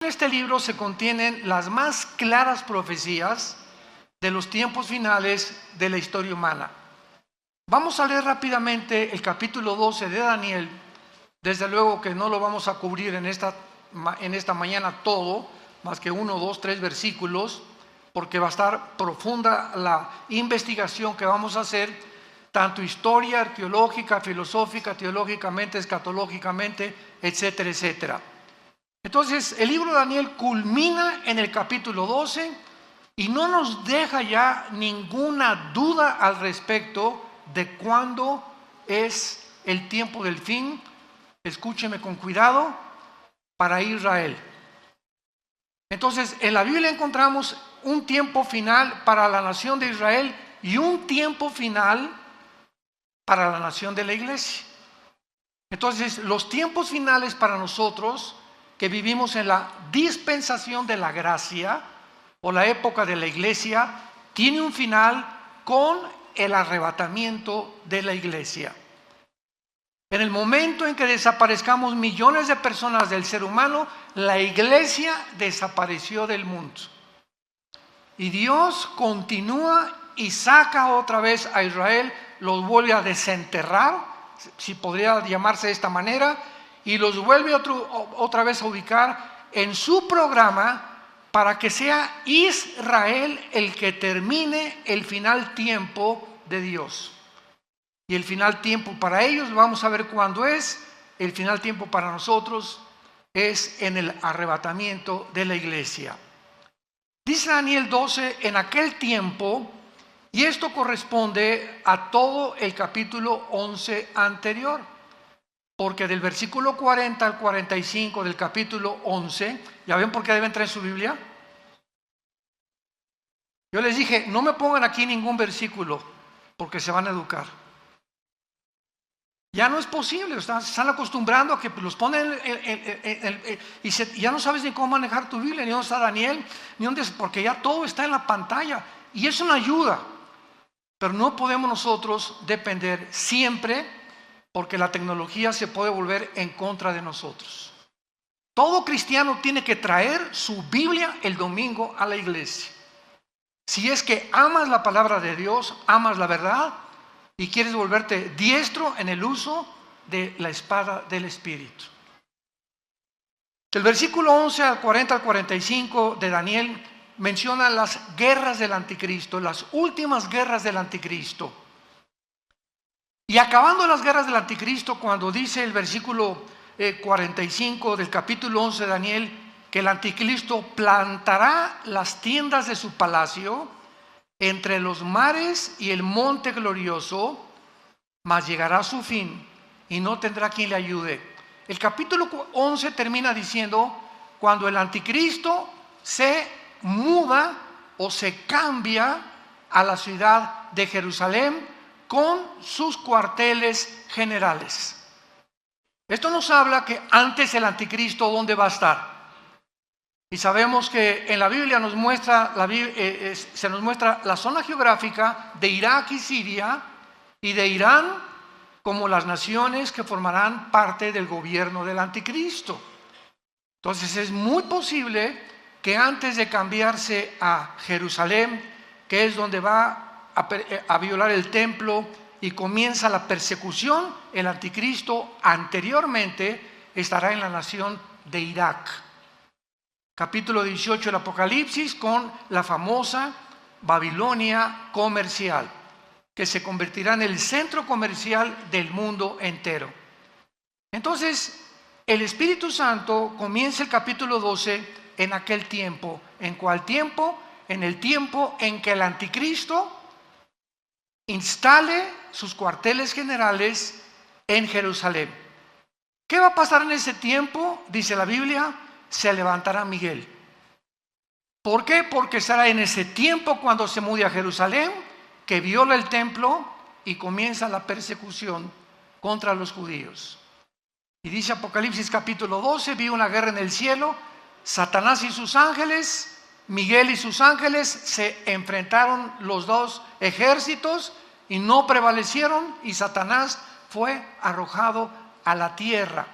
En este libro se contienen las más claras profecías de los tiempos finales de la historia humana. Vamos a leer rápidamente el capítulo 12 de Daniel. Desde luego que no lo vamos a cubrir en esta mañana todo, más que 1, 2, 3 versículos, porque va a estar profunda la investigación que vamos a hacer, tanto historia, arqueológica, filosófica, teológicamente, escatológicamente, etcétera, etcétera. Entonces, el libro de Daniel culmina en el capítulo 12 y no nos deja ya ninguna duda al respecto de cuándo es el tiempo del fin. Escúcheme con cuidado, para Israel. Entonces, en la Biblia encontramos un tiempo final para la nación de Israel y un tiempo final para la nación de la iglesia. Entonces, los tiempos finales para nosotros que vivimos en la dispensación de la gracia o la época de la iglesia, tiene un final con el arrebatamiento de la iglesia. En el momento en que desaparezcamos millones de personas del ser humano, la iglesia desapareció del mundo. Y Dios continúa y saca otra vez a Israel, los vuelve a desenterrar, si podría llamarse de esta manera, y los vuelve otra vez a ubicar en su programa para que sea Israel el que termine el final tiempo de Dios. Y el final tiempo para ellos, vamos a ver cuándo es. El final tiempo para nosotros es en el arrebatamiento de la iglesia. Dice Daniel 12, en aquel tiempo, y esto corresponde a todo el capítulo 11 anterior, porque del versículo 40 al 45 del capítulo 11, ¿ya ven por qué deben traer su Biblia? Yo les dije, no me pongan aquí ningún versículo, porque se van a educar. Ya no es posible, se están acostumbrando a que los ponen y ya no sabes ni cómo manejar tu Biblia, ni dónde está Daniel, ni dónde, porque ya todo está en la pantalla y es una ayuda, pero no podemos nosotros depender siempre, porque la tecnología se puede volver en contra de nosotros. Todo cristiano tiene que traer su Biblia el domingo a la iglesia. Si es que amas la palabra de Dios, amas la verdad, y quieres volverte diestro en el uso de la espada del Espíritu. El versículo 11 al 40 al 45 de Daniel menciona las guerras del anticristo, las últimas guerras del anticristo. Y acabando las guerras del anticristo, cuando dice el versículo 45 del capítulo 11 de Daniel, que el anticristo plantará las tiendas de su palacio entre los mares y el monte glorioso, mas llegará a su fin y no tendrá quien le ayude. El capítulo 11 termina diciendo, cuando el anticristo se muda o se cambia a la ciudad de Jerusalén con sus cuarteles generales. Esto nos habla que antes el anticristo, ¿dónde va a estar? Y sabemos que en la Biblia se nos muestra la zona geográfica de Irak y Siria y de Irán como las naciones que formarán parte del gobierno del anticristo. Entonces es muy posible que antes de cambiarse a Jerusalén, que es donde va a violar el templo y comienza la persecución, el anticristo anteriormente estará en la nación de Irak. Capítulo 18 del Apocalipsis, con la famosa Babilonia comercial, que se convertirá en el centro comercial del mundo entero. Entonces, el Espíritu Santo comienza el capítulo 12 en aquel tiempo. ¿En cuál tiempo? En el tiempo en que el anticristo instale sus cuarteles generales en Jerusalén. ¿Qué va a pasar en ese tiempo? Dice la Biblia, se levantará Miguel. ¿Por qué? Porque será en ese tiempo, cuando se mude a Jerusalén, que viola el templo y comienza la persecución contra los judíos. Y dice Apocalipsis capítulo 12, vi una guerra en el cielo, Satanás y sus ángeles, Miguel y sus ángeles se enfrentaron, los dos ejércitos, y no prevalecieron, y Satanás fue arrojado a la tierra.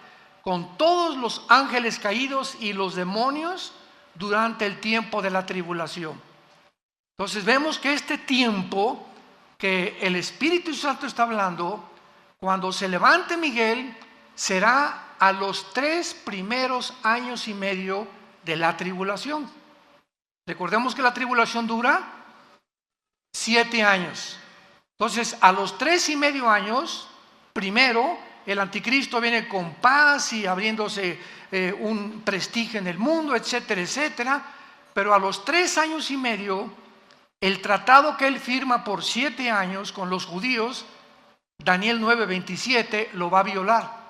con todos los ángeles caídos y los demonios durante el tiempo de la tribulación. Entonces vemos que este tiempo que el Espíritu Santo está hablando, cuando se levante Miguel, será a los 3 primeros años y medio de la tribulación. Recordemos que la tribulación dura 7 años. Entonces, a los 3 y medio años, primero, el anticristo viene con paz y abriéndose un prestigio en el mundo, etcétera, etcétera. Pero a los 3 años y medio, el tratado que él firma por 7 años con los judíos, Daniel 9:27, lo va a violar.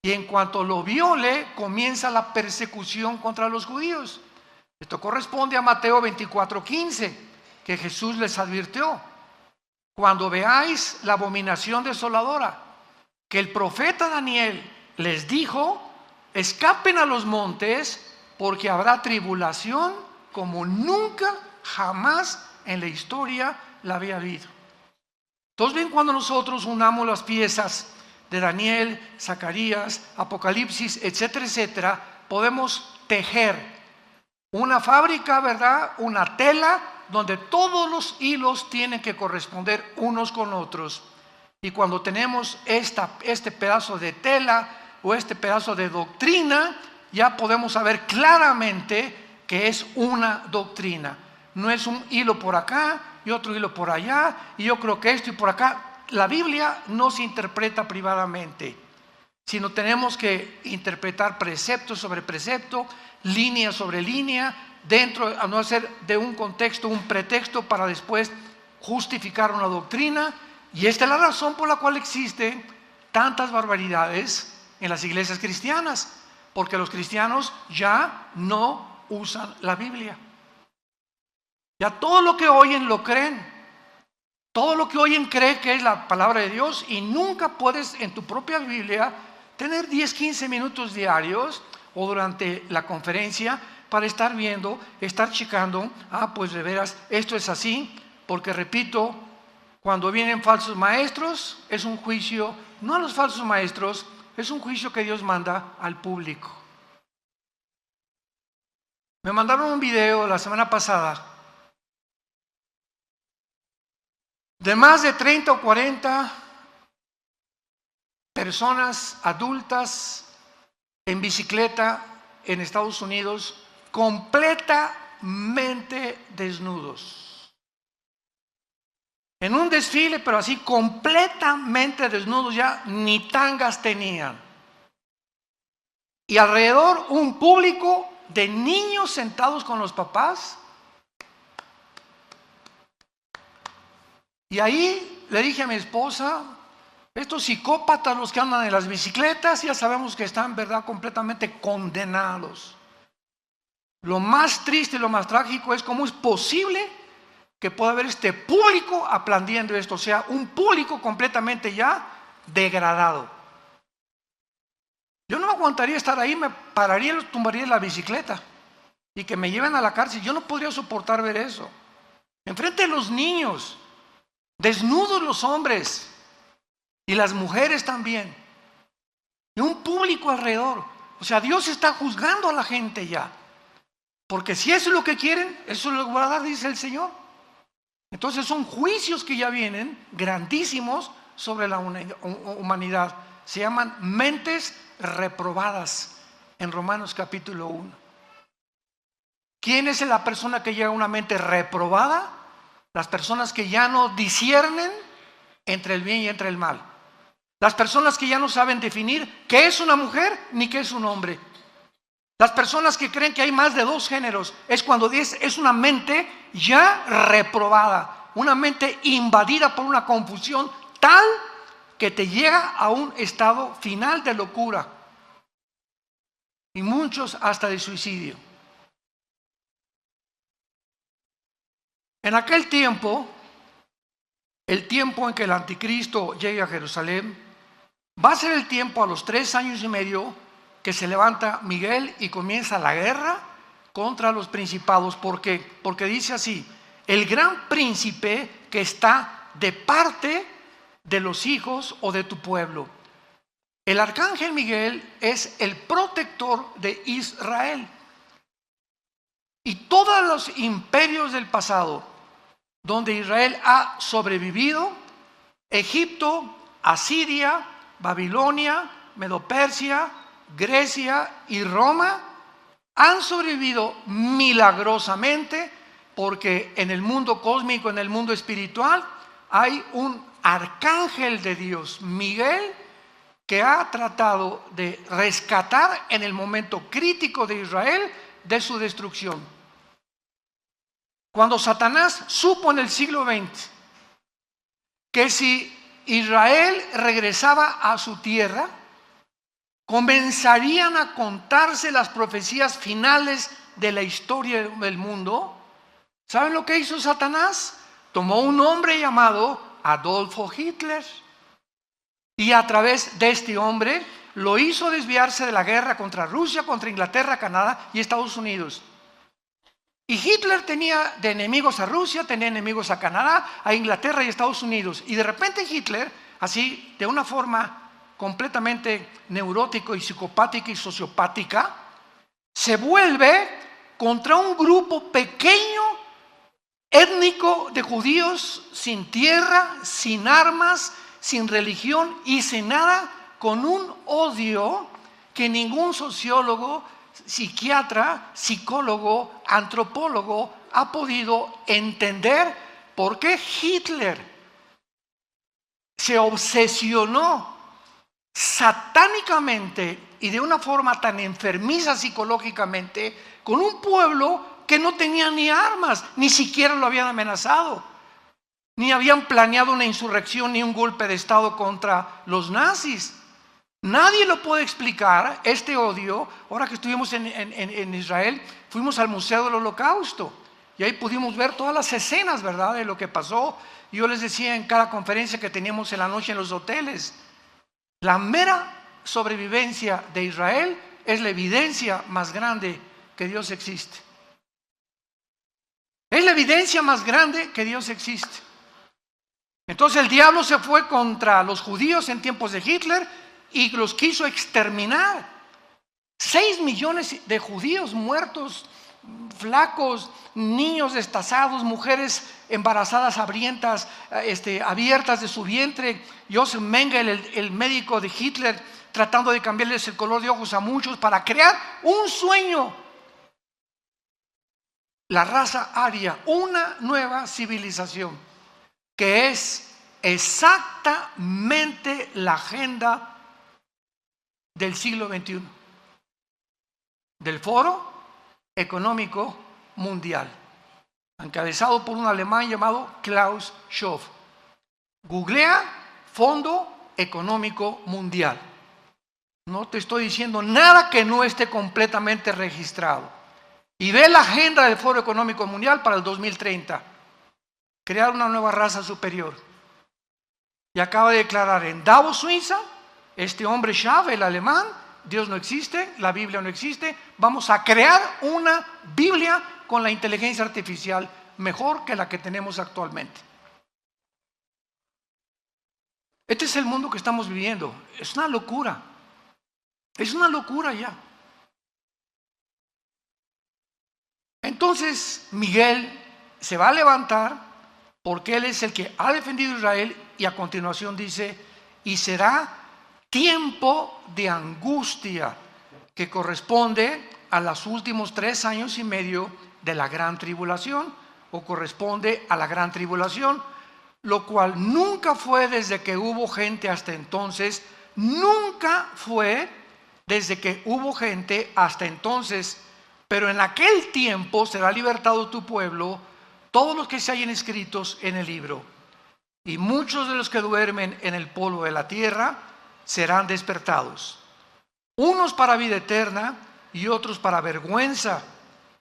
Y en cuanto lo viole, comienza la persecución contra los judíos. Esto corresponde a Mateo 24:15, que Jesús les advirtió: cuando veáis la abominación desoladora, que el profeta Daniel les dijo, escapen a los montes, porque habrá tribulación como nunca, jamás en la historia la había habido. Entonces ven, cuando nosotros unamos las piezas de Daniel, Zacarías, Apocalipsis, etcétera, etcétera, podemos tejer una fábrica, ¿verdad? Una tela donde todos los hilos tienen que corresponder unos con otros. Y cuando tenemos este pedazo de tela o este pedazo de doctrina, ya podemos saber claramente que es una doctrina. No es un hilo por acá y otro hilo por allá, y yo creo que esto y por acá. La Biblia no se interpreta privadamente, sino tenemos que interpretar precepto sobre precepto, línea sobre línea, dentro, a no hacer de un contexto un pretexto para después justificar una doctrina. Y esta es la razón por la cual existen tantas barbaridades en las iglesias cristianas, porque los cristianos ya no usan la Biblia. Ya todo lo que oyen lo creen. Todo lo que oyen cree que es la palabra de Dios, y nunca puedes en tu propia Biblia tener 10, 15 minutos diarios o durante la conferencia para estar viendo, estar checando, pues de veras esto es así, porque repito, cuando vienen falsos maestros es un juicio, no a los falsos maestros, es un juicio que Dios manda al público. Me mandaron un video la semana pasada de más de 30 o 40 personas adultas en bicicleta en Estados Unidos, completamente desnudos. En un desfile, pero así completamente desnudos, ya ni tangas tenían. Y alrededor un público de niños sentados con los papás. Y ahí le dije a mi esposa, estos psicópatas, los que andan en las bicicletas, ya sabemos que están, ¿verdad?, completamente condenados. Lo más triste y lo más trágico es cómo es posible que pueda haber este público aplaudiendo esto, o sea, un público completamente ya degradado. Yo no aguantaría estar ahí, me pararía y los tumbaría en la bicicleta y que me lleven a la cárcel. Yo no podría soportar ver eso. Enfrente de los niños, desnudos los hombres y las mujeres también, y un público alrededor. O sea, Dios está juzgando a la gente ya, porque si eso es lo que quieren, eso lo va a dar, dice el Señor. Entonces son juicios que ya vienen grandísimos sobre la humanidad. Se llaman mentes reprobadas en Romanos capítulo 1. ¿Quién es la persona que llega a una mente reprobada? Las personas que ya no disciernen entre el bien y entre el mal. Las personas que ya no saben definir qué es una mujer ni qué es un hombre. Las personas que creen que hay más de 2 géneros. Es cuando es una mente ya reprobada, una mente invadida por una confusión tal que te llega a un estado final de locura, y muchos hasta de suicidio. En aquel tiempo, el tiempo en que el anticristo llegue a Jerusalén, va a ser el tiempo a los 3 años y medio que se levanta Miguel y comienza la guerra contra los principados. ¿Por qué? Porque dice así: el gran príncipe que está de parte de los hijos o de tu pueblo. El arcángel Miguel es el protector de Israel. Y todos los imperios del pasado, donde Israel ha sobrevivido, Egipto, Asiria, Babilonia, Medo-Persia, Grecia y Roma, han sobrevivido milagrosamente porque en el mundo cósmico, en el mundo espiritual, hay un arcángel de Dios, Miguel, que ha tratado de rescatar en el momento crítico de Israel de su destrucción. Cuando Satanás supo en el siglo XX que si Israel regresaba a su tierra, comenzarían a contarse las profecías finales de la historia del mundo, ¿saben lo que hizo Satanás? Tomó un hombre llamado Adolfo Hitler y a través de este hombre lo hizo desviarse de la guerra contra Rusia, contra Inglaterra, Canadá y Estados Unidos. Y Hitler tenía de enemigos a Rusia, tenía enemigos a Canadá, a Inglaterra y Estados Unidos. Y de repente Hitler, así de una forma completamente neurótica y psicopática y sociopática, se vuelve contra un grupo pequeño, étnico de judíos sin tierra, sin armas, sin religión y sin nada, con un odio que ningún sociólogo, psiquiatra, psicólogo, antropólogo ha podido entender por qué Hitler se obsesionó satánicamente y de una forma tan enfermiza psicológicamente con un pueblo que no tenía ni armas, ni siquiera lo habían amenazado, ni habían planeado una insurrección ni un golpe de estado contra los nazis. Nadie lo puede explicar, este odio. Ahora que estuvimos en Israel, fuimos al Museo del Holocausto y ahí pudimos ver todas las escenas, ¿verdad?, de lo que pasó. Yo les decía en cada conferencia que teníamos en la noche en los hoteles, la mera sobrevivencia de Israel es la evidencia más grande que Dios existe. Es la evidencia más grande que Dios existe. Entonces el diablo se fue contra los judíos en tiempos de Hitler y los quiso exterminar. 6 millones de judíos muertos, flacos, niños destazados, mujeres embarazadas hambrientas, abiertas de su vientre. Joseph Mengele, el médico de Hitler, tratando de cambiarles el color de ojos a muchos para crear un sueño. La raza aria, una nueva civilización que es exactamente la agenda del siglo XXI, del Foro Económico Mundial, encabezado por un alemán llamado Klaus Schwab. Googlea Fondo Económico Mundial. No te estoy diciendo nada que no esté completamente registrado. Y ve la agenda del Foro Económico Mundial para el 2030. Crear una nueva raza superior. Y acaba de declarar en Davos, Suiza, este hombre Schwab, el alemán: Dios no existe, la Biblia no existe, vamos a crear una Biblia con la inteligencia artificial mejor que la que tenemos actualmente. Este es el mundo que estamos viviendo. Es una locura. Es una locura ya. Entonces Miguel se va a levantar porque él es el que ha defendido a Israel, y a continuación dice: y será tiempo de angustia que corresponde a los últimos 3 años y medio de la gran tribulación, o corresponde a la gran tribulación, lo cual nunca fue desde que hubo gente hasta entonces, nunca fue desde que hubo gente hasta entonces, pero en aquel tiempo será libertado tu pueblo, todos los que se hayan escritos en el libro, y muchos de los que duermen en el polvo de la tierra serán despertados, unos para vida eterna y otros para vergüenza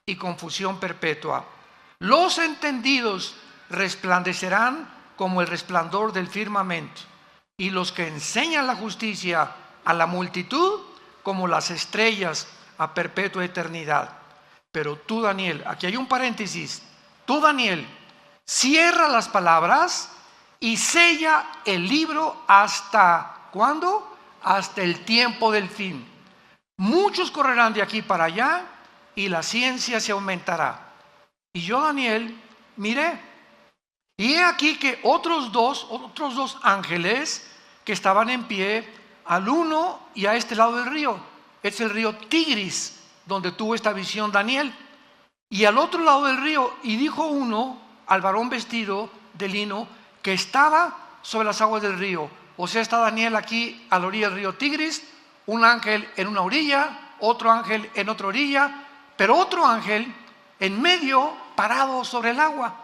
y confusión perpetua. Los entendidos resplandecerán como el resplandor del firmamento, y los que enseñan la justicia a la multitud como las estrellas a perpetua eternidad. Pero tú, Daniel, aquí hay un paréntesis, tú, Daniel, cierra las palabras y sella el libro hasta ¿cuándo? hasta el tiempo del fin. Muchos correrán de aquí para allá y la ciencia se aumentará. Y yo, Daniel, miré, y he aquí que otros dos ángeles que estaban en pie, al uno y a este lado del río. Es el río Tigris, donde tuvo esta visión Daniel. Y al otro lado del río, y dijo uno al varón vestido de lino que estaba sobre las aguas del río. O sea, está Daniel aquí a la orilla del río Tigris, un ángel en una orilla, otro ángel en otra orilla, pero otro ángel en medio, parado sobre el agua,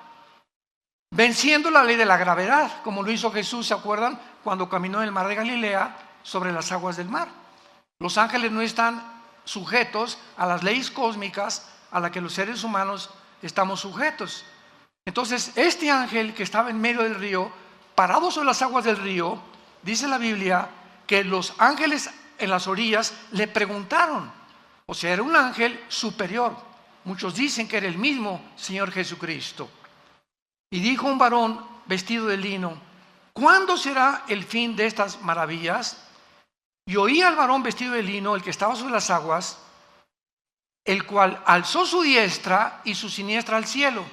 venciendo la ley de la gravedad, como lo hizo Jesús, ¿se acuerdan? Cuando caminó en el mar de Galilea sobre las aguas del mar. Los ángeles no están sujetos a las leyes cósmicas a las que los seres humanos estamos sujetos. Entonces, este ángel que estaba en medio del río, parado sobre las aguas del río, dice la Biblia que los ángeles en las orillas le preguntaron, o sea, era un ángel superior. Muchos dicen que era el mismo Señor Jesucristo. Y dijo un varón vestido de lino: ¿cuándo será el fin de estas maravillas? Y oí al varón vestido de lino, el que estaba sobre las aguas, el cual alzó su diestra y su siniestra al cielo.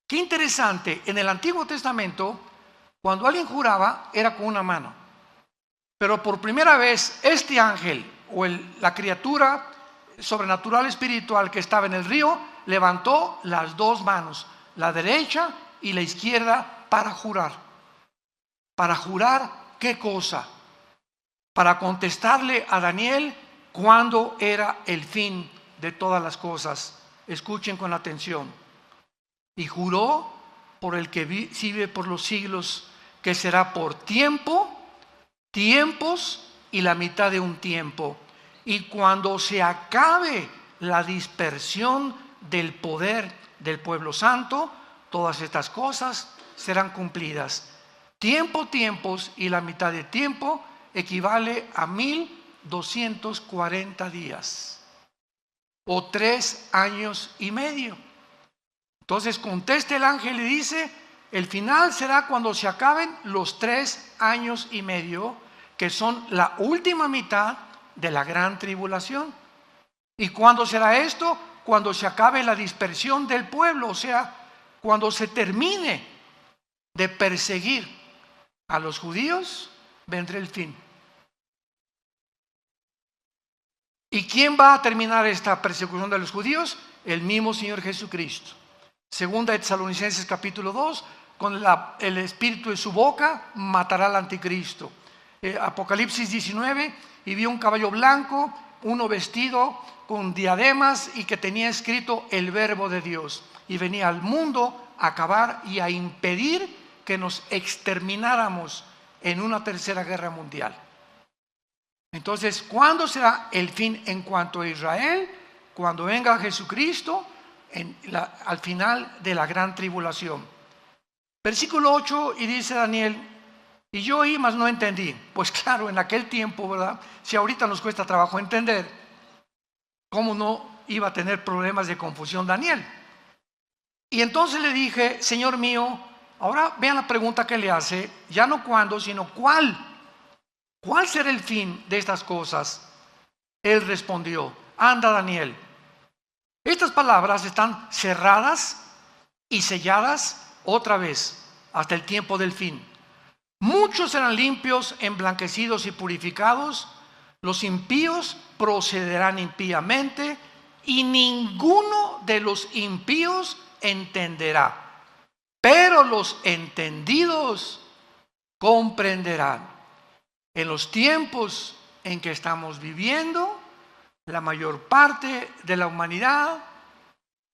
Qué interesante, en el Antiguo Testamento, cuando alguien juraba, era con una mano. Pero por primera vez, este ángel, o la criatura sobrenatural espiritual que estaba en el río, levantó las dos manos, la derecha y la izquierda, para jurar. ¿Para jurar qué cosa? Para contestarle a Daniel cuándo era el fin de todas las cosas. Escuchen con atención. Y juró por el que vive por los siglos, que será por tiempo, tiempos y la mitad de un tiempo. Y cuando se acabe la dispersión del poder del pueblo santo, todas estas cosas serán cumplidas. Tiempo, tiempos y la mitad de tiempo equivale a 1240 días o 3 años y medio. Entonces contesta el ángel y dice: el final será cuando se acaben los 3 años y medio, que son la última mitad de la gran tribulación. ¿Y cuándo será esto? Cuando se acabe la dispersión del pueblo, o sea, cuando se termine de perseguir a los judíos, vendrá el fin. ¿Y quién va a terminar esta persecución de los judíos? El mismo Señor Jesucristo. Segunda de Tesalonicenses capítulo 2, con el espíritu de su boca matará al anticristo. Apocalipsis 19, y vio un caballo blanco, uno vestido con diademas y que tenía escrito el verbo de Dios. Y venía al mundo a acabar y a impedir que nos extermináramos en una tercera guerra mundial. Entonces, ¿cuándo será el fin en cuanto a Israel? Cuando venga Jesucristo al final de la gran tribulación. Versículo 8, y dice Daniel: y yo oí, mas no entendí. Pues claro, en aquel tiempo, ¿verdad? Si ahorita nos cuesta trabajo entender, ¿cómo no iba a tener problemas de confusión Daniel? Y entonces le dije: Señor mío, ahora vean la pregunta que le hace, ya no cuándo, sino cuál. ¿Cuál será el fin de estas cosas? Él respondió: anda, Daniel. Estas palabras están cerradas y selladas otra vez hasta el tiempo del fin. Muchos serán limpios, emblanquecidos y purificados. Los impíos procederán impíamente, y ninguno de los impíos entenderá. Pero los entendidos comprenderán. En los tiempos en que estamos viviendo, la mayor parte de la humanidad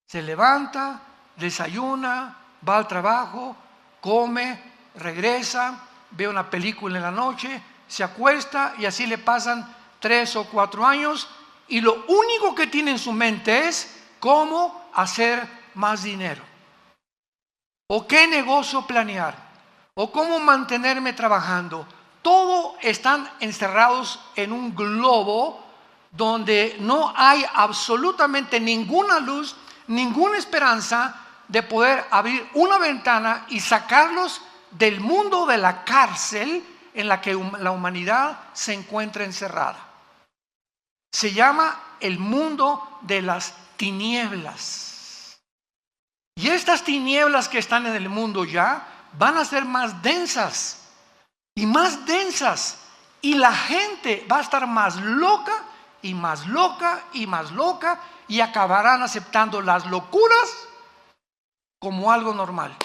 se levanta, desayuna, va al trabajo, come, regresa, ve una película en la noche, se acuesta, y así le pasan 3 o 4 años, y lo único que tiene en su mente es cómo hacer más dinero, o qué negocio planear, o cómo mantenerme trabajando. Todo están encerrados en un globo donde no hay absolutamente ninguna luz, ninguna esperanza de poder abrir una ventana y sacarlos del mundo de la cárcel en la que la humanidad se encuentra encerrada. Se llama el mundo de las tinieblas. Y estas tinieblas que están en el mundo ya van a ser más densas y más densas. Y la gente va a estar más loca y más loca y más loca, y acabarán aceptando las locuras como algo normal.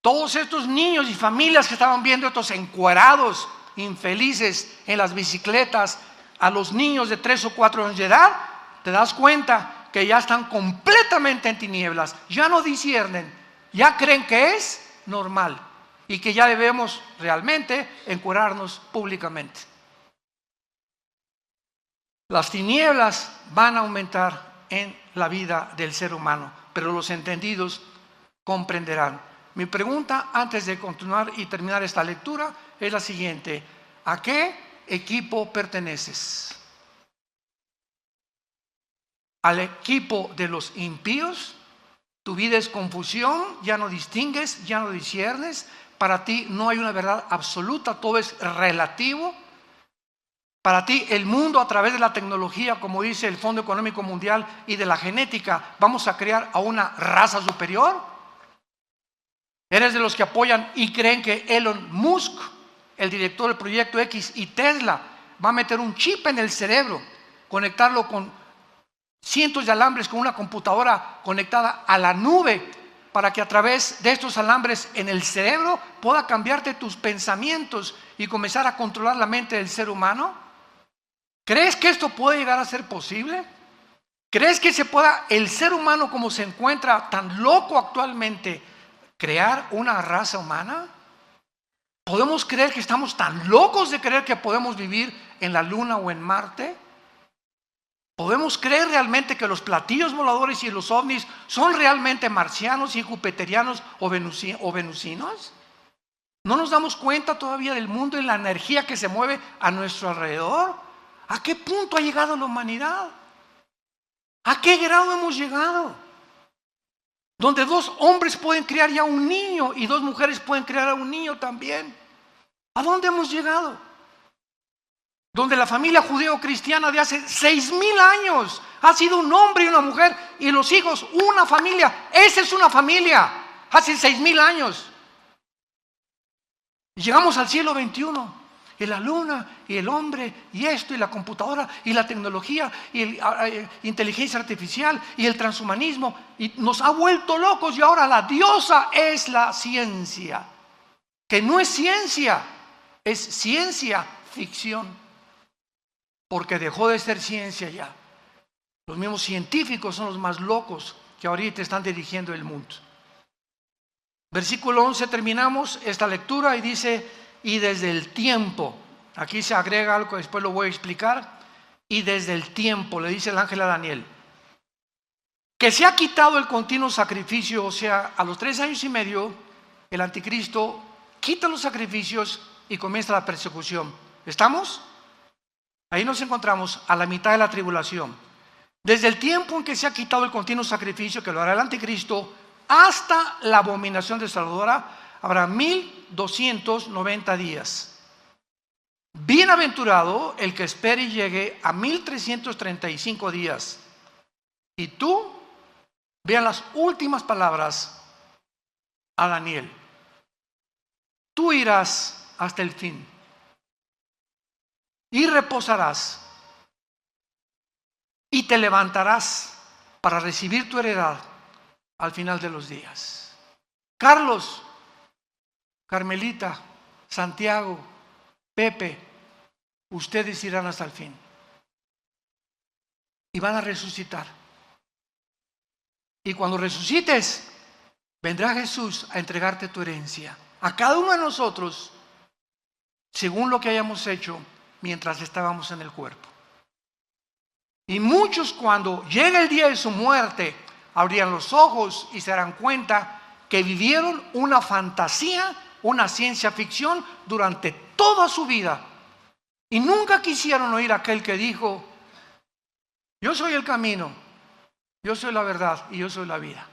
Todos estos niños y familias que estaban viendo estos encuerados infelices en las bicicletas a los niños de 3 o 4 años de edad, te das cuenta que ya están completamente en tinieblas, ya no disciernen, ya creen que es normal y que ya debemos realmente encuerarnos públicamente. Las tinieblas van a aumentar en la vida del ser humano, pero los entendidos comprenderán. Mi pregunta antes de continuar y terminar esta lectura es la siguiente: ¿a qué equipo perteneces? ¿Al equipo de los impíos? Tu vida es confusión, ya no distingues, ya no disciernes, para ti no hay una verdad absoluta, todo es relativo. Para ti el mundo, a través de la tecnología, como dice el Fondo Económico Mundial, y de la genética, vamos a crear a una raza superior. ¿Eres de los que apoyan y creen que Elon Musk, el director del Proyecto X, y Tesla va a meter un chip en el cerebro, conectarlo con cientos de alambres, con una computadora conectada a la nube, para que a través de estos alambres en el cerebro pueda cambiarte tus pensamientos y comenzar a controlar la mente del ser humano? ¿Crees que esto puede llegar a ser posible? ¿Crees que se pueda, el ser humano como se encuentra tan loco actualmente, crear una raza humana? ¿Podemos creer que estamos tan locos de creer que podemos vivir en la Luna o en Marte? ¿Podemos creer realmente que los platillos voladores y los ovnis son realmente marcianos y jupiterianos o venusinos? ¿No nos damos cuenta todavía del mundo y la energía que se mueve a nuestro alrededor? ¿A qué punto ha llegado la humanidad? ¿A qué grado hemos llegado? Donde 2 hombres pueden criar ya un niño y 2 mujeres pueden criar a un niño también. ¿A dónde hemos llegado? Donde la familia judeo-cristiana de hace 6,000 años ha sido un hombre y una mujer, y los hijos una familia. Esa es una familia, hace 6,000 años. Y llegamos al siglo XXI, y la luna, y el hombre, y esto, y la computadora, y la tecnología, y la inteligencia artificial, y el transhumanismo, y nos ha vuelto locos. Y ahora la diosa es la ciencia, que no es ciencia, es ciencia ficción, porque dejó de ser ciencia ya. Los mismos científicos son los más locos que ahorita están dirigiendo el mundo. Versículo 11, terminamos esta lectura y dice: y desde el tiempo, aquí se agrega algo que después lo voy a explicar, y desde el tiempo, le dice el ángel a Daniel, que se ha quitado el continuo sacrificio. O sea, a los 3 años y medio, el anticristo quita los sacrificios y comienza la persecución. ¿Estamos? Ahí nos encontramos a la mitad de la tribulación. Desde el tiempo en que se ha quitado el continuo sacrificio, que lo hará el anticristo, hasta la abominación desoladora, habrá 1290 días. Bienaventurado el que espere y llegue a 1335 días. Y tú, vean las últimas palabras a Daniel: tú irás hasta el fin y reposarás y te levantarás para recibir tu heredad al final de los días. Carlos, Carmelita, Santiago, Pepe, ustedes irán hasta el fin y van a resucitar. Y cuando resucites, vendrá Jesús a entregarte tu herencia a cada uno de nosotros, según lo que hayamos hecho mientras estábamos en el cuerpo. Y muchos, cuando llegue el día de su muerte, abrirán los ojos y se darán cuenta que vivieron una fantasía, una ciencia ficción durante toda su vida, y nunca quisieron oír a aquel que dijo: yo soy el camino, yo soy la verdad y yo soy la vida.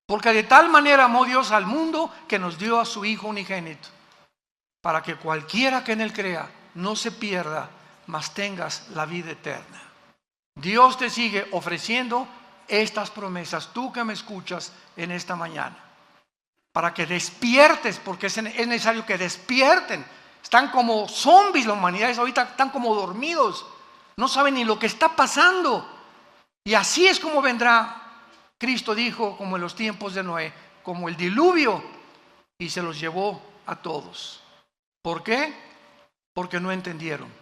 Porque de tal manera amó Dios al mundo que nos dio a su Hijo unigénito, para que cualquiera que en él crea no se pierda, mas tengas la vida eterna. Dios te sigue ofreciendo estas promesas, tú que me escuchas en esta mañana, para que despiertes, porque es necesario que despierten. Están como zombies la humanidad, ahorita están como dormidos, no saben ni lo que está pasando. Y así es como vendrá, Cristo dijo, como en los tiempos de Noé, como el diluvio, y se los llevó a todos. ¿Por qué? Porque no entendieron.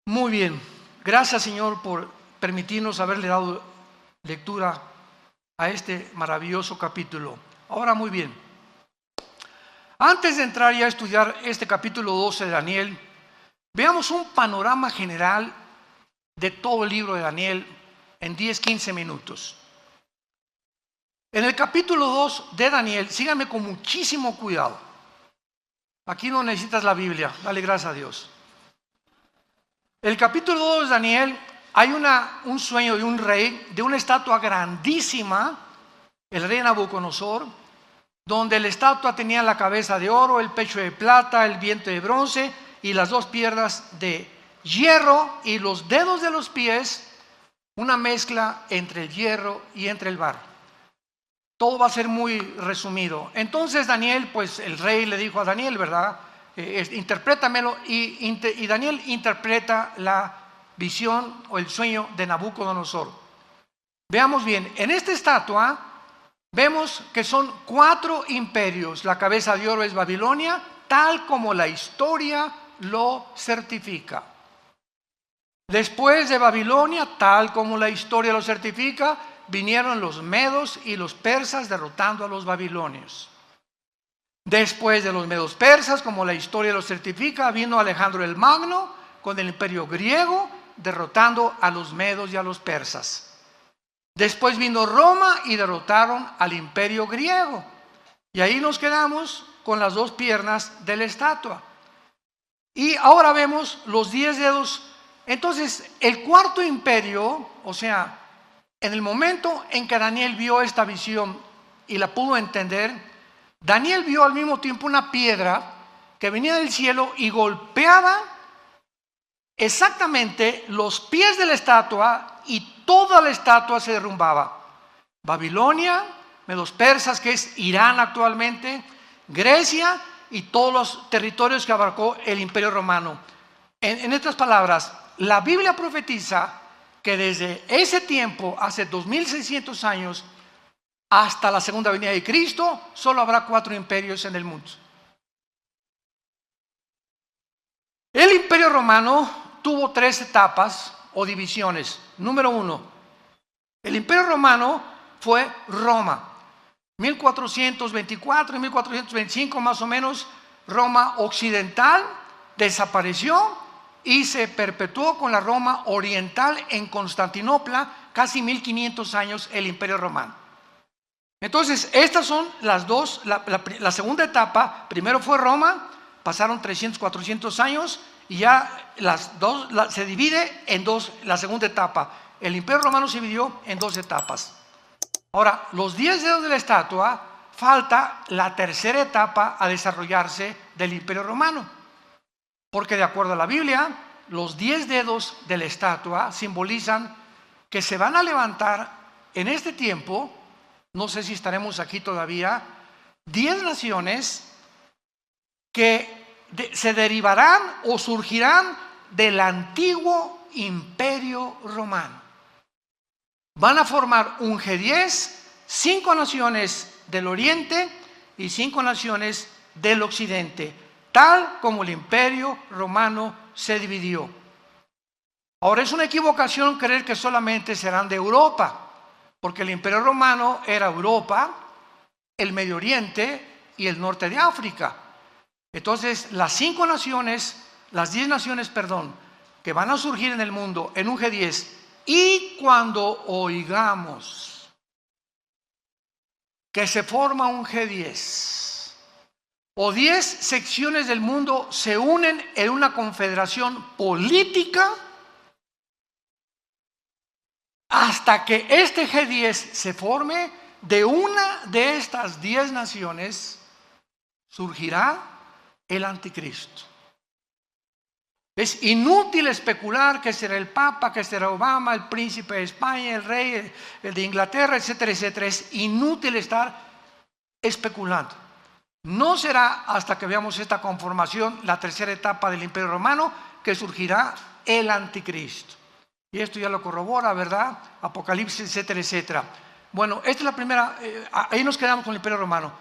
Muy bien, gracias Señor por permitirnos haberle dado lectura a este maravilloso capítulo. Ahora muy bien, antes de entrar ya a estudiar este capítulo 12 de Daniel, veamos un panorama general de todo el libro de Daniel en 10-15 minutos. En el capítulo 2 de Daniel, síganme con muchísimo cuidado. Aquí no necesitas la Biblia, dale gracias a Dios. El capítulo 2 de Daniel, hay un sueño de un rey, de una estatua grandísima, el rey Nabucodonosor, donde la estatua tenía la cabeza de oro, el pecho de plata, el vientre de bronce y las dos piernas de hierro y los dedos de los pies, una mezcla entre el hierro y entre el barro. Todo va a ser muy resumido. Entonces Daniel, pues el rey le dijo a Daniel, ¿verdad? Interprétamelo, y Daniel interpreta la visión o el sueño de Nabucodonosor. Veamos bien, en esta estatua vemos que son 4 imperios. La cabeza de oro es Babilonia, tal como la historia lo certifica. Después de Babilonia, tal como la historia lo certifica, vinieron los medos y los persas derrotando a los babilonios. Después de los medos persas, como la historia lo certifica, vino Alejandro el Magno con el imperio griego, derrotando a los medos y a los persas. Después vino Roma y derrotaron al imperio griego. Y ahí nos quedamos con las 2 piernas de la estatua. Y ahora vemos los 10 dedos. Entonces, el cuarto imperio, o sea, en el momento en que Daniel vio esta visión y la pudo entender, Daniel vio al mismo tiempo una piedra que venía del cielo y golpeaba exactamente los pies de la estatua y toda la estatua se derrumbaba. Babilonia, medos persas, que es Irán actualmente, Grecia y todos los territorios que abarcó el imperio romano. En estas palabras, la Biblia profetiza que desde ese tiempo, hace 2600 años, hasta la segunda venida de Cristo, solo habrá 4 imperios en el mundo. El imperio romano tuvo 3 etapas o divisiones. Número 1, el imperio romano fue Roma. 1424 y 1425 más o menos, Roma occidental desapareció y se perpetuó con la Roma oriental en Constantinopla, casi 1500 años el imperio romano. Entonces, estas son las dos, la segunda etapa. Primero fue Roma, pasaron 300, 400 años y ya se divide en 2, la segunda etapa. El imperio romano se dividió en 2 etapas. Ahora, los 10 dedos de la estatua, falta la tercera etapa a desarrollarse del imperio romano. Porque de acuerdo a la Biblia, los 10 dedos de la estatua simbolizan que se van a levantar en este tiempo, no sé si estaremos aquí todavía, 10 naciones que se derivarán o surgirán del antiguo imperio romano. Van a formar un G10, 5 naciones del oriente y 5 naciones del occidente, tal como el imperio romano se dividió. Ahora, es una equivocación creer que solamente serán de Europa, porque el imperio romano era Europa, el Medio Oriente y el norte de África. Entonces, las 5 naciones, las 10 naciones, perdón, que van a surgir en el mundo en un G10, y cuando oigamos que se forma un G10 o 10 secciones del mundo se unen en una confederación política, hasta que este G10 se forme, de una de estas 10 naciones surgirá el anticristo. Es inútil especular que será el Papa, que será Obama, el príncipe de España, el rey el de Inglaterra, etcétera, etcétera. Es inútil estar especulando. No será hasta que veamos esta conformación, la tercera etapa del Imperio Romano, que surgirá el anticristo. Y esto ya lo corrobora, ¿verdad? Apocalipsis, etcétera, etcétera. Bueno, esta es la primera, ahí nos quedamos con el Imperio Romano.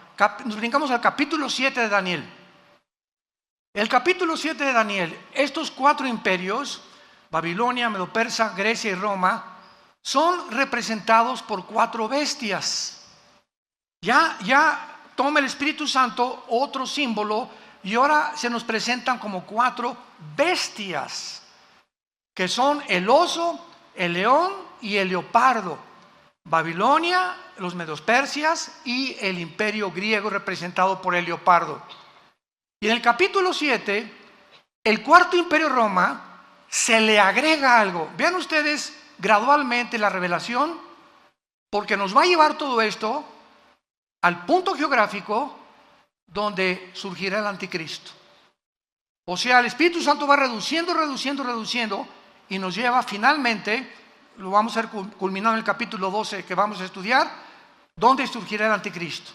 Nos brincamos al capítulo 7 de Daniel. El capítulo 7 de Daniel, estos 4 imperios, Babilonia, Medo-Persa, Grecia y Roma, son representados por 4 bestias. Ya toma el Espíritu Santo otro símbolo y ahora se nos presentan como 4 bestias, que son el oso, el león y el leopardo. Babilonia, los Medos-Persias y el imperio griego representado por el leopardo. Y en el capítulo 7, el cuarto imperio Roma, se le agrega algo. Vean ustedes gradualmente la revelación, porque nos va a llevar todo esto al punto geográfico donde surgirá el anticristo. O sea, el Espíritu Santo va reduciendo y nos lleva finalmente, lo vamos a ver culminado en el capítulo 12 que vamos a estudiar, donde surgirá el anticristo.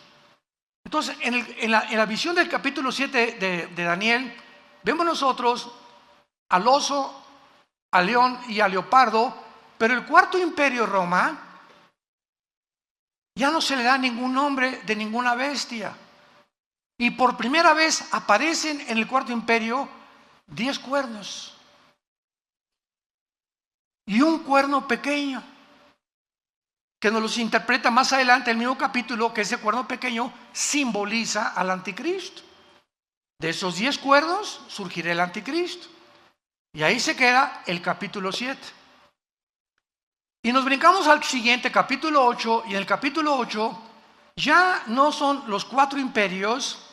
Entonces, en la visión del capítulo 7 de Daniel, vemos nosotros al oso, al león y al leopardo, pero el cuarto imperio Roma ya no se le da ningún nombre de ninguna bestia. Y por primera vez aparecen en el cuarto imperio 10 cuernos y un cuerno pequeño, que nos los interpreta más adelante el mismo capítulo, que ese cuerno pequeño simboliza al anticristo. De esos 10 cuernos surgirá el anticristo. Y ahí se queda el capítulo 7. Y nos brincamos al siguiente, capítulo 8, y en el capítulo 8 ya no son los 4 imperios,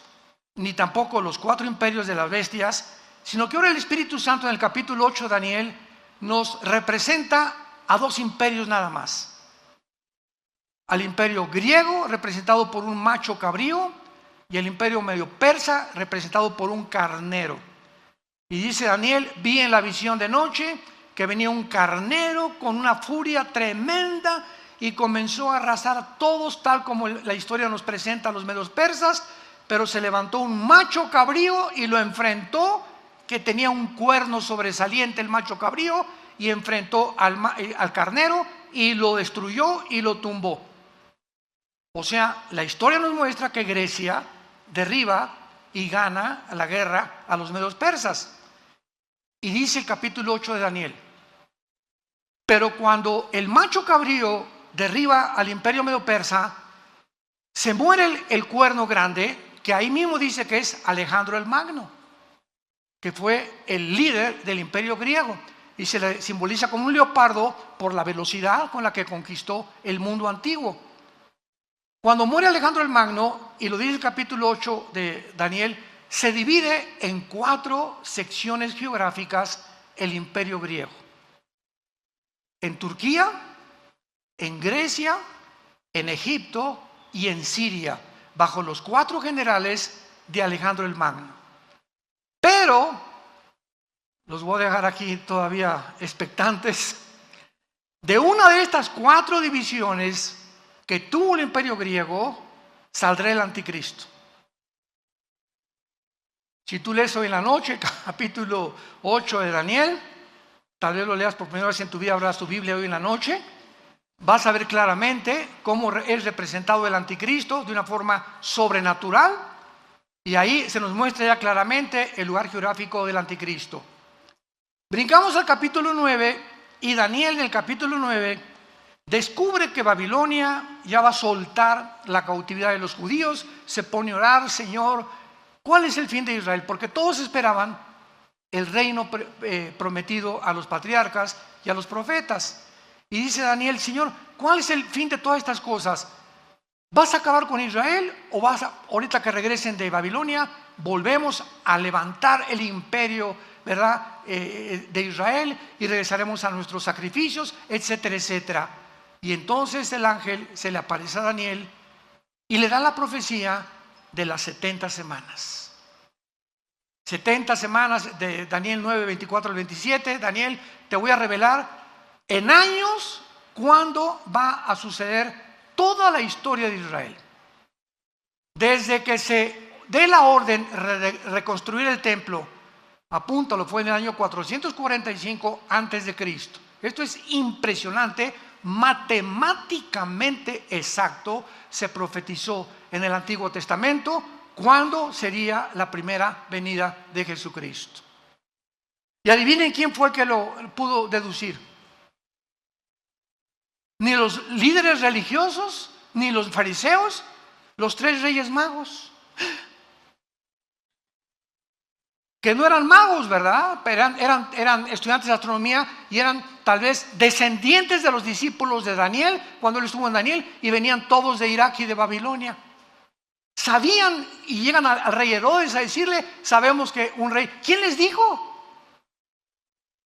ni tampoco los 4 imperios de las bestias, sino que ahora el Espíritu Santo en el capítulo 8 de Daniel nos representa a 2 imperios nada más. Al imperio griego, representado por un macho cabrío, y el imperio medio persa, representado por un carnero. Y dice Daniel: vi en la visión de noche que venía un carnero con una furia tremenda y comenzó a arrasar a todos, tal como la historia nos presenta a los medios persas, pero se levantó un macho cabrío y lo enfrentó, que tenía un cuerno sobresaliente el macho cabrío, y enfrentó al carnero y lo destruyó y lo tumbó. O sea, la historia nos muestra que Grecia derriba y gana la guerra a los medios persas. Y dice el capítulo 8 de Daniel: pero cuando el macho cabrío derriba al imperio medio persa, se muere el cuerno grande, que ahí mismo dice que es Alejandro el Magno, que fue el líder del imperio griego, y se le simboliza como un leopardo por la velocidad con la que conquistó el mundo antiguo. Cuando muere Alejandro el Magno, y lo dice el capítulo 8 de Daniel, se divide en 4 secciones geográficas el imperio griego. En Turquía, en Grecia, en Egipto y en Siria, bajo los 4 generales de Alejandro el Magno. Pero, los voy a dejar aquí todavía expectantes, de una de estas 4 divisiones que tuvo el imperio griego, saldrá el anticristo. Si tú lees hoy en la noche, capítulo 8 de Daniel, tal vez lo leas por primera vez en tu vida, abras tu Biblia hoy en la noche, vas a ver claramente cómo es representado el anticristo de una forma sobrenatural, y ahí se nos muestra ya claramente el lugar geográfico del anticristo. Brincamos al capítulo 9, y Daniel en el capítulo 9 descubre que Babilonia ya va a soltar la cautividad de los judíos, se pone a orar: Señor, ¿cuál es el fin de Israel? Porque todos esperaban el reino prometido a los patriarcas y a los profetas. Y dice Daniel: Señor, ¿cuál es el fin de todas estas cosas? ¿Vas a acabar con Israel o ahorita que regresen de Babilonia, volvemos a levantar el imperio ¿verdad? De Israel, y regresaremos a nuestros sacrificios, etcétera, etcétera. Y entonces el ángel se le aparece a Daniel y le da la profecía de las 70 semanas. 70 semanas de Daniel 9, 24 al 27. Daniel, te voy a revelar en años cuándo va a suceder toda la historia de Israel. Desde que se dé la orden de reconstruir el templo, apúntalo, fue en el año 445 antes de Cristo. Esto es impresionante, matemáticamente exacto. Se profetizó en el Antiguo Testamento cuándo sería la primera venida de Jesucristo. Y adivinen quién fue que lo pudo deducir. Ni los líderes religiosos, ni los fariseos, los 3 reyes magos. Que no eran magos, ¿verdad? Eran estudiantes de astronomía y eran tal vez descendientes de los discípulos de Daniel, cuando él estuvo en Daniel, y venían todos de Irak y de Babilonia. Sabían y llegan al rey Herodes a decirle, sabemos que un rey. ¿Quién les dijo?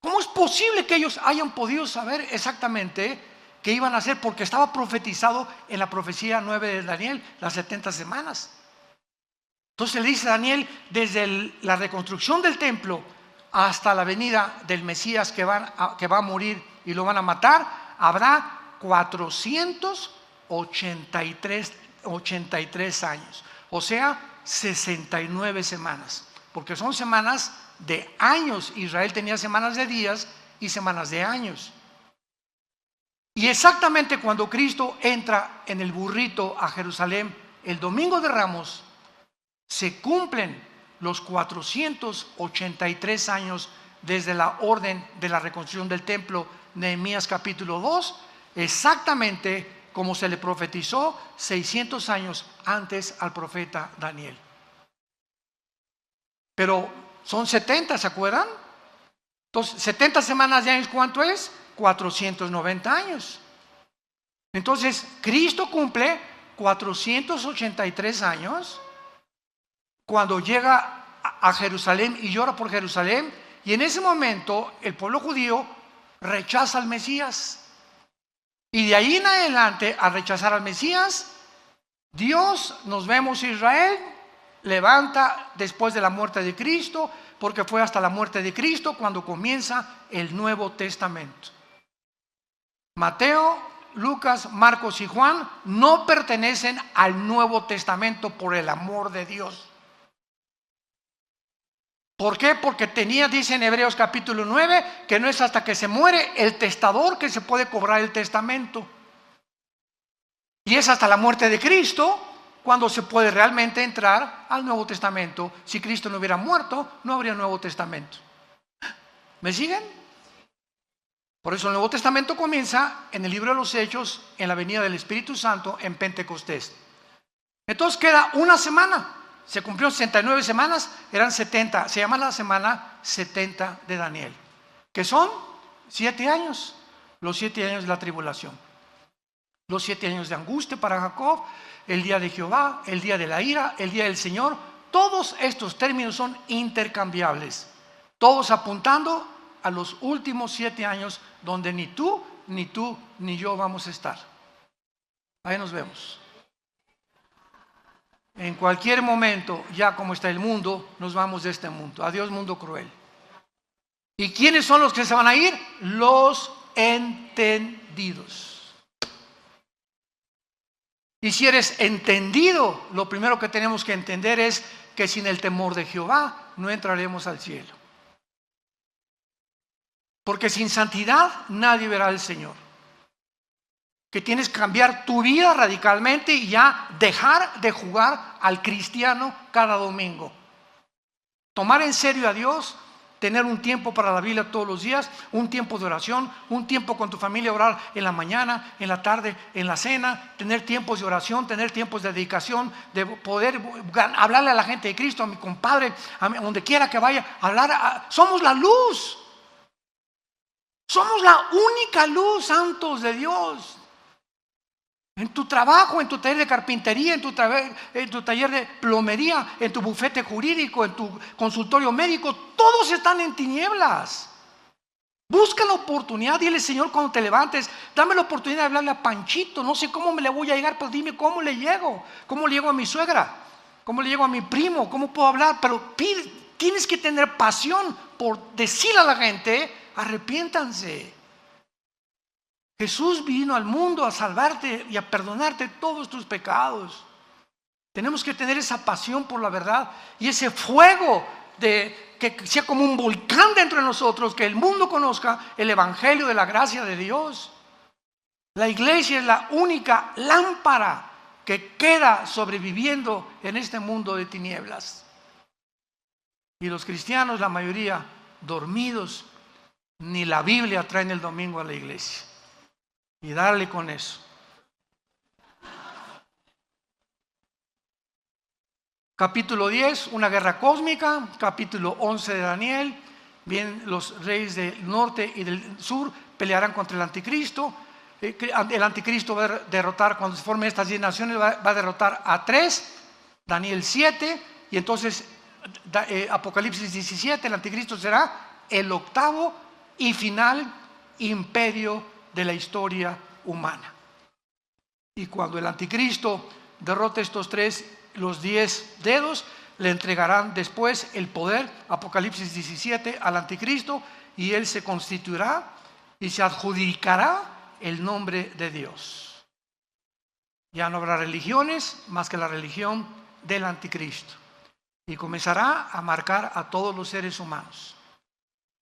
¿Cómo es posible que ellos hayan podido saber exactamente qué iban a hacer? Porque estaba profetizado en la profecía 9 de Daniel, las 70 semanas. Entonces le dice a Daniel, desde la reconstrucción del templo hasta la venida del Mesías que va a morir y lo van a matar, habrá 483 años, o sea, 69 semanas, porque son semanas de años. Israel tenía semanas de días y semanas de años. Y exactamente cuando Cristo entra en el burrito a Jerusalén el domingo de Ramos, se cumplen los 483 años desde la orden de la reconstrucción del templo, Nehemías capítulo 2, exactamente como se le profetizó 600 años antes al profeta Daniel. Pero son 70, ¿se acuerdan? Entonces, 70 semanas de años, ¿cuánto es? 490 años. Entonces, Cristo cumple 483 años cuando llega a Jerusalén y llora por Jerusalén, y en ese momento el pueblo judío rechaza al Mesías. Y de ahí en adelante, al rechazar al Mesías, Dios, nos vemos Israel, levanta después de la muerte de Cristo, porque fue hasta la muerte de Cristo cuando comienza el Nuevo Testamento. Mateo, Lucas, Marcos y Juan no pertenecen al Nuevo Testamento por el amor de Dios. ¿Por qué? Porque dice en Hebreos capítulo 9, que no es hasta que se muere el testador que se puede cobrar el testamento. Y es hasta la muerte de Cristo cuando se puede realmente entrar al Nuevo Testamento. Si Cristo no hubiera muerto, no habría Nuevo Testamento. ¿Me siguen? Por eso el Nuevo Testamento comienza en el libro de los Hechos, en la venida del Espíritu Santo, en Pentecostés. Entonces queda una semana. Se cumplió 69 semanas, eran 70. Se llama la semana 70 de Daniel, que son 7 años. Los 7 años de la tribulación. Los 7 años de angustia para Jacob, el día de Jehová, el día de la ira, el día del Señor. Todos estos términos son intercambiables, todos apuntando a los últimos 7 años donde ni tú, ni yo vamos a estar. Ahí nos vemos. En cualquier momento, ya como está el mundo, nos vamos de este mundo. Adiós, mundo cruel. ¿Y quiénes son los que se van a ir? Los entendidos. Y si eres entendido, lo primero que tenemos que entender es que sin el temor de Jehová no entraremos al cielo. Porque sin santidad nadie verá al Señor. Que tienes que cambiar tu vida radicalmente y ya dejar de jugar al cristiano cada domingo. Tomar en serio a Dios, tener un tiempo para la Biblia todos los días, un tiempo de oración, un tiempo con tu familia, orar en la mañana, en la tarde, en la cena, tener tiempos de oración, tener tiempos de dedicación, de poder hablarle a la gente de Cristo, a mi compadre, a donde quiera que vaya, somos la luz. Somos la única luz, santos de Dios. En tu trabajo, en tu taller de carpintería, en tu taller de plomería, en tu bufete jurídico, en tu consultorio médico, todos están en tinieblas. Busca la oportunidad, dile: Señor, cuando te levantes, dame la oportunidad de hablarle a Panchito. No sé cómo me le voy a llegar, pero dime cómo le llego. ¿Cómo le llego a mi suegra? ¿Cómo le llego a mi primo? ¿Cómo puedo hablar? Pero tienes que tener pasión por decirle a la gente: arrepiéntanse. Jesús vino al mundo a salvarte y a perdonarte todos tus pecados. Tenemos que tener esa pasión por la verdad y ese fuego de que sea como un volcán dentro de nosotros, que el mundo conozca el evangelio de la gracia de Dios. La iglesia es la única lámpara que queda sobreviviendo en este mundo de tinieblas. Y los cristianos, la mayoría, dormidos, ni la Biblia traen el domingo a la iglesia. Y darle con eso. Capítulo 10, una guerra cósmica. Capítulo 11 de Daniel. Bien, los reyes del norte y del sur pelearán contra el anticristo. El anticristo va a derrotar, cuando se formen estas 10 naciones, va a derrotar a 3. Daniel 7. Y entonces Apocalipsis 17, el anticristo será el octavo y final imperio de la historia humana. Y cuando el anticristo derrote estos 3, los 10 dedos, le entregarán después el poder, Apocalipsis 17, al anticristo, y él se constituirá y se adjudicará el nombre de Dios. Ya no habrá religiones más que la religión del anticristo, y comenzará a marcar a todos los seres humanos.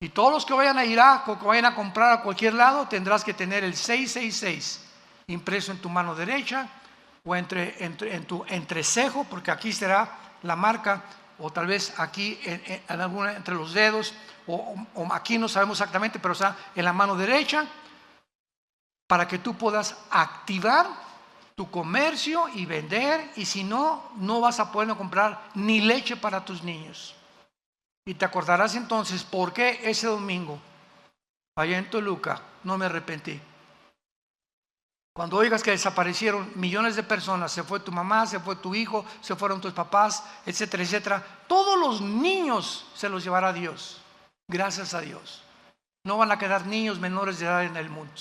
Y todos los que vayan a Irak o que vayan a comprar a cualquier lado, tendrás que tener el 666 impreso en tu mano derecha o en tu entrecejo, porque aquí será la marca, o tal vez aquí en alguna entre los dedos, o aquí no sabemos exactamente, pero está en la mano derecha, para que tú puedas activar tu comercio y vender. Y si no, no vas a poder comprar ni leche para tus niños. Y te acordarás entonces por qué ese domingo, allá en Toluca, no me arrepentí. Cuando oigas que desaparecieron millones de personas, se fue tu mamá, se fue tu hijo, se fueron tus papás, etcétera, etcétera, todos los niños se los llevará Dios, gracias a Dios. No van a quedar niños menores de edad en el mundo.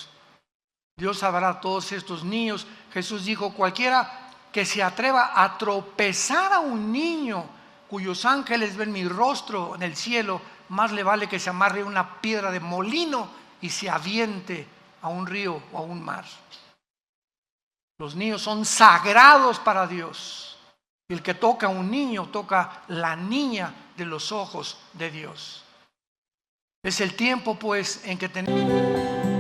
Dios salvará a todos estos niños. Jesús dijo: cualquiera que se atreva a tropezar a un niño cuyos ángeles ven mi rostro en el cielo, más le vale que se amarre una piedra de molino y se aviente a un río o a un mar. Los niños son sagrados para Dios. El que toca a un niño toca la niña de los ojos de Dios. Es el tiempo, pues, en que tenemos...